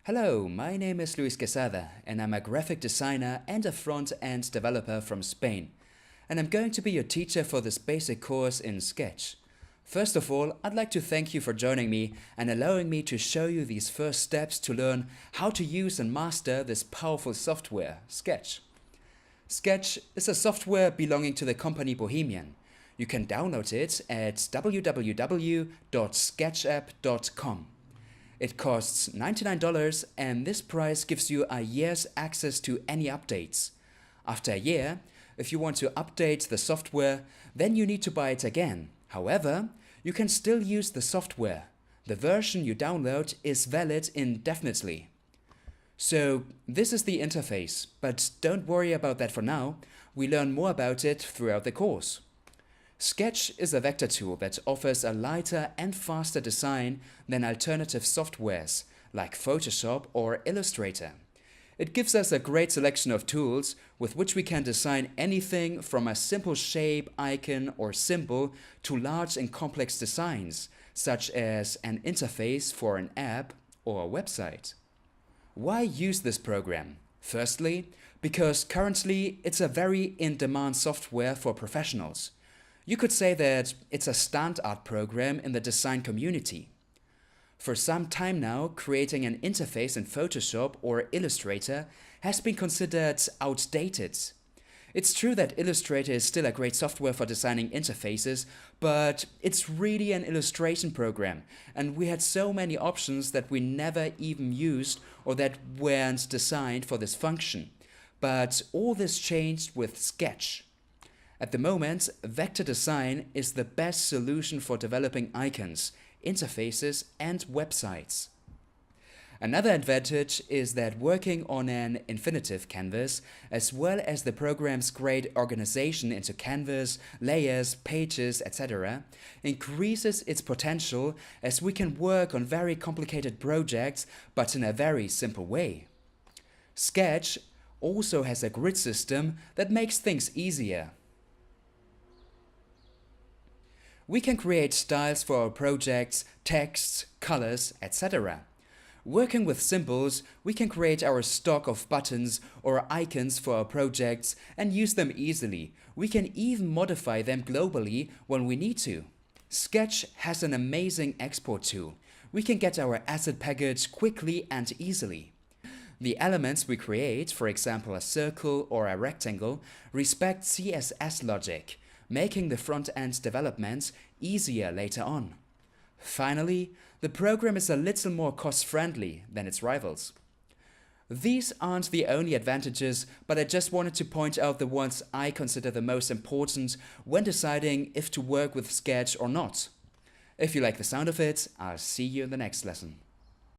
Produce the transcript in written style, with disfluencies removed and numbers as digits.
Hello, my name is Luis Quesada and I'm a graphic designer and a front-end developer from Spain. And I'm going to be your teacher for this basic course in Sketch. First of all, I'd like to thank you for joining me and allowing me to show you these first steps to learn how to use and master this powerful software, Sketch. Sketch is a software belonging to the company Bohemian. You can download it at www.sketchup.com. It costs $99 and this price gives you a year's access to any updates. After a year, if you want to update the software, then you need to buy it again. However, you can still use the software. The version you download is valid indefinitely. So this is the interface, but don't worry about that for now. We learn more about it throughout the course. Sketch is a vector tool that offers a lighter and faster design than alternative softwares like Photoshop or Illustrator. It gives us a great selection of tools with which we can design anything from a simple shape, icon or symbol to large and complex designs, such as an interface for an app or a website. Why use this program? Firstly, because currently it's a very in-demand software for professionals. You could say that it's a standard program in the design community. For some time now, creating an interface in Photoshop or Illustrator has been considered outdated. It's true that Illustrator is still a great software for designing interfaces, but it's really an illustration program, and we had so many options that we never even used or that weren't designed for this function. But all this changed with Sketch. At the moment, vector design is the best solution for developing icons, interfaces and websites. Another advantage is that working on an infinitive canvas, as well as the program's great organization into canvas, layers, pages, etc., increases its potential as we can work on very complicated projects but in a very simple way. Sketch also has a grid system that makes things easier. We can create styles for our projects, texts, colors, etc. Working with symbols, we can create our stock of buttons or icons for our projects and use them easily. We can even modify them globally when we need to. Sketch has an amazing export tool. We can get our asset package quickly and easily. The elements we create, for example a circle or a rectangle, respect CSS logic, making the front-end development easier later on. Finally, the program is a little more cost-friendly than its rivals. These aren't the only advantages, but I just wanted to point out the ones I consider the most important when deciding if to work with Sketch or not. If you like the sound of it, I'll see you in the next lesson.